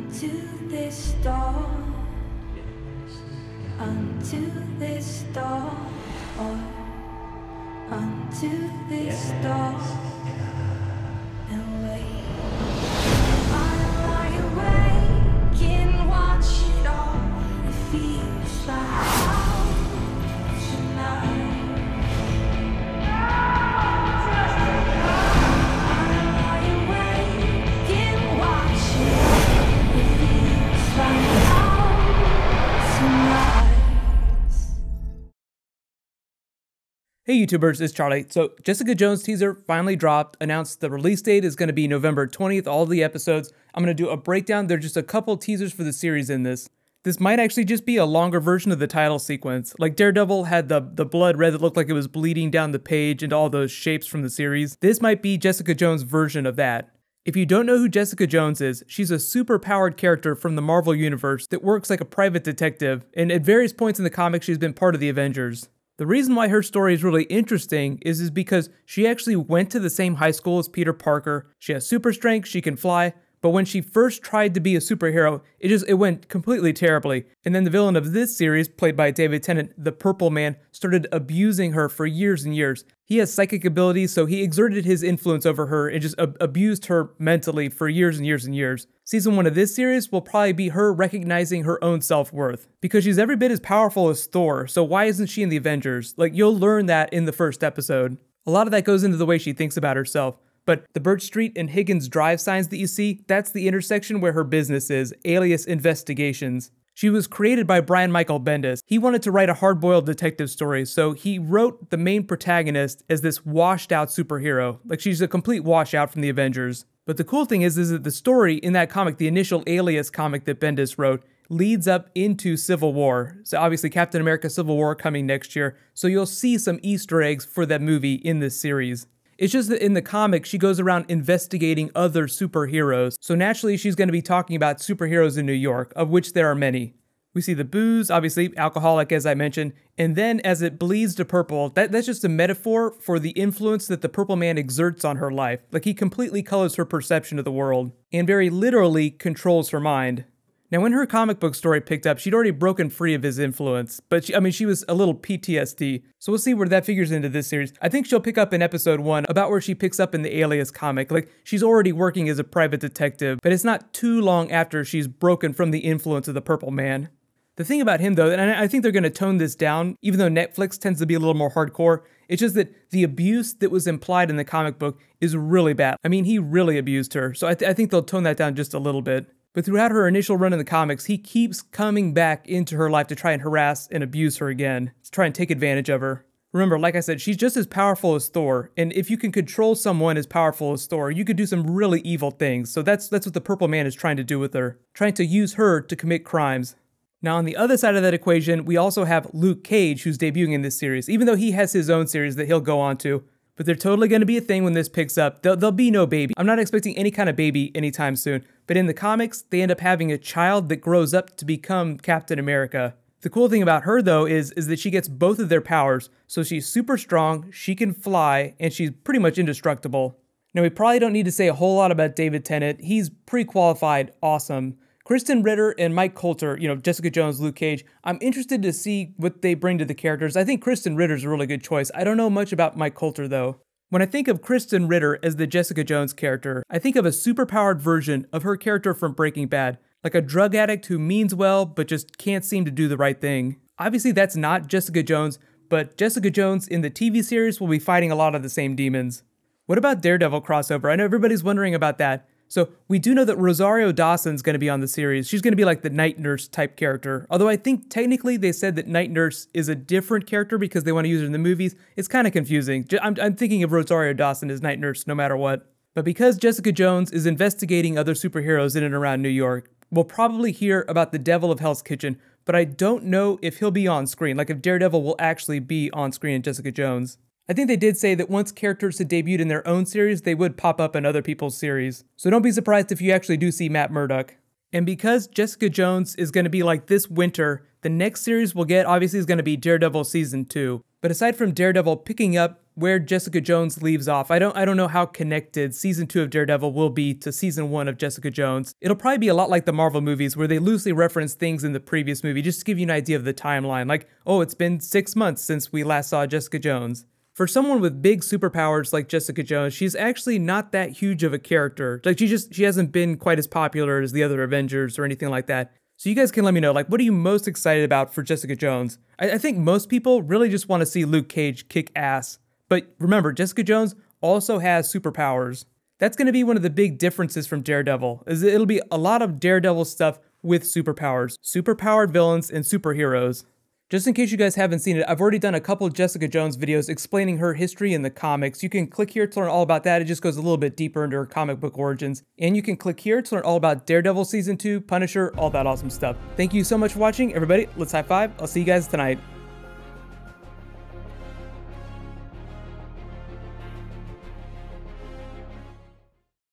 unto this dawn, unto this dawn, unto this dawn, and wait. I lie awake and watch it all. It feels like out tonight. Hey YouTubers, it's Charlie. So Jessica Jones teaser finally dropped, announced the release date is going to be November 20th, all the episodes. I'm going to do a breakdown. There's just a couple teasers for the series in this. This might actually just be a longer version of the title sequence. Like Daredevil had the blood red that looked like it was bleeding down the page and all those shapes from the series. This might be Jessica Jones' version of that. If you don't know who Jessica Jones is, she's a super-powered character from the Marvel Universe that works like a private detective, and at various points in the comics she's been part of the Avengers. The reason why her story is really interesting is because she actually went to the same high school as Peter Parker. She has super strength, she can fly, but when she first tried to be a superhero, it went completely terribly. And then the villain of this series, played by David Tennant, the Purple Man, started abusing her for years and years. He has psychic abilities, so he exerted his influence over her and just abused her mentally for years and years and years. Season 1 of this series will probably be her recognizing her own self-worth, because she's every bit as powerful as Thor, so why isn't she in the Avengers? Like, you'll learn that in the first episode. A lot of that goes into the way she thinks about herself. But the Birch Street and Higgins Drive signs that you see, that's the intersection where her business is, Alias Investigations. She was created by Brian Michael Bendis. He wanted to write a hard-boiled detective story, so he wrote the main protagonist as this washed-out superhero. Like, she's a complete washout from the Avengers. But the cool thing is that the story in that comic, the initial Alias comic that Bendis wrote, leads up into Civil War. So obviously Captain America Civil War coming next year, so you'll see some Easter eggs for that movie in this series. It's just that in the comic, she goes around investigating other superheroes, so naturally she's going to be talking about superheroes in New York, of which there are many. We see the booze, obviously alcoholic as I mentioned, and then as it bleeds to purple, that's just a metaphor for the influence that the Purple Man exerts on her life. Like, he completely colors her perception of the world, and very literally controls her mind. Now, when her comic book story picked up, she'd already broken free of his influence, but she was a little PTSD, so we'll see where that figures into this series. I think she'll pick up in episode 1 about where she picks up in the Alias comic. Like, she's already working as a private detective, but it's not too long after she's broken from the influence of the Purple Man. The thing about him, though, and I think they're going to tone this down, even though Netflix tends to be a little more hardcore, it's just that the abuse that was implied in the comic book is really bad. I mean, he really abused her, so I think they'll tone that down just a little bit. But throughout her initial run in the comics, he keeps coming back into her life to try and harass and abuse her again, to try and take advantage of her. Remember, like I said, she's just as powerful as Thor, and if you can control someone as powerful as Thor, you could do some really evil things. So that's what the Purple Man is trying to do with her, trying to use her to commit crimes. Now, on the other side of that equation, we also have Luke Cage, who's debuting in this series, even though he has his own series that he'll go on to. But they're totally going to be a thing when this picks up. There'll be no baby. I'm not expecting any kind of baby anytime soon. But in the comics, they end up having a child that grows up to become Captain America. The cool thing about her, though, is that she gets both of their powers. So she's super strong, she can fly, and she's pretty much indestructible. Now, we probably don't need to say a whole lot about David Tennant. He's pre-qualified, awesome. Krysten, Ritter, and Mike Colter, Jessica Jones, Luke Cage, I'm interested to see what they bring to the characters. I think Krysten Ritter's a really good choice. I don't know much about Mike Colter, though. When I think of Krysten Ritter as the Jessica Jones character, I think of a superpowered version of her character from Breaking Bad, like a drug addict who means well, but just can't seem to do the right thing. Obviously, that's not Jessica Jones, but Jessica Jones in the TV series will be fighting a lot of the same demons. What about Daredevil Crossover? I know everybody's wondering about that. So we do know that Rosario Dawson's going to be on the series. She's going to be like the Night Nurse type character. Although I think technically they said that Night Nurse is a different character because they want to use her in the movies. It's kind of confusing. I'm thinking of Rosario Dawson as Night Nurse no matter what. But because Jessica Jones is investigating other superheroes in and around New York, we'll probably hear about the Devil of Hell's Kitchen, but I don't know if he'll be on screen, like if Daredevil will actually be on screen in Jessica Jones. I think they did say that once characters had debuted in their own series, they would pop up in other people's series. So don't be surprised if you actually do see Matt Murdock. And because Jessica Jones is going to be like this winter, the next series we'll get obviously is going to be Daredevil Season 2. But aside from Daredevil picking up where Jessica Jones leaves off, I don't know how connected season 2 of Daredevil will be to season 1 of Jessica Jones. It'll probably be a lot like the Marvel movies where they loosely reference things in the previous movie just to give you an idea of the timeline. Like, oh, it's been 6 months since we last saw Jessica Jones. For someone with big superpowers like Jessica Jones, she's actually not that huge of a character. Like, she hasn't been quite as popular as the other Avengers or anything like that. So you guys can let me know, like, what are you most excited about for Jessica Jones? I think most people really just want to see Luke Cage kick ass. But remember, Jessica Jones also has superpowers. That's going to be one of the big differences from Daredevil, is it'll be a lot of Daredevil stuff with superpowers. Superpowered villains and superheroes. Just in case you guys haven't seen it, I've already done a couple Jessica Jones videos explaining her history in the comics. You can click here to learn all about that. It just goes a little bit deeper into her comic book origins. And you can click here to learn all about Daredevil Season 2, Punisher, all that awesome stuff. Thank you so much for watching, everybody. Let's high five. I'll see you guys tonight.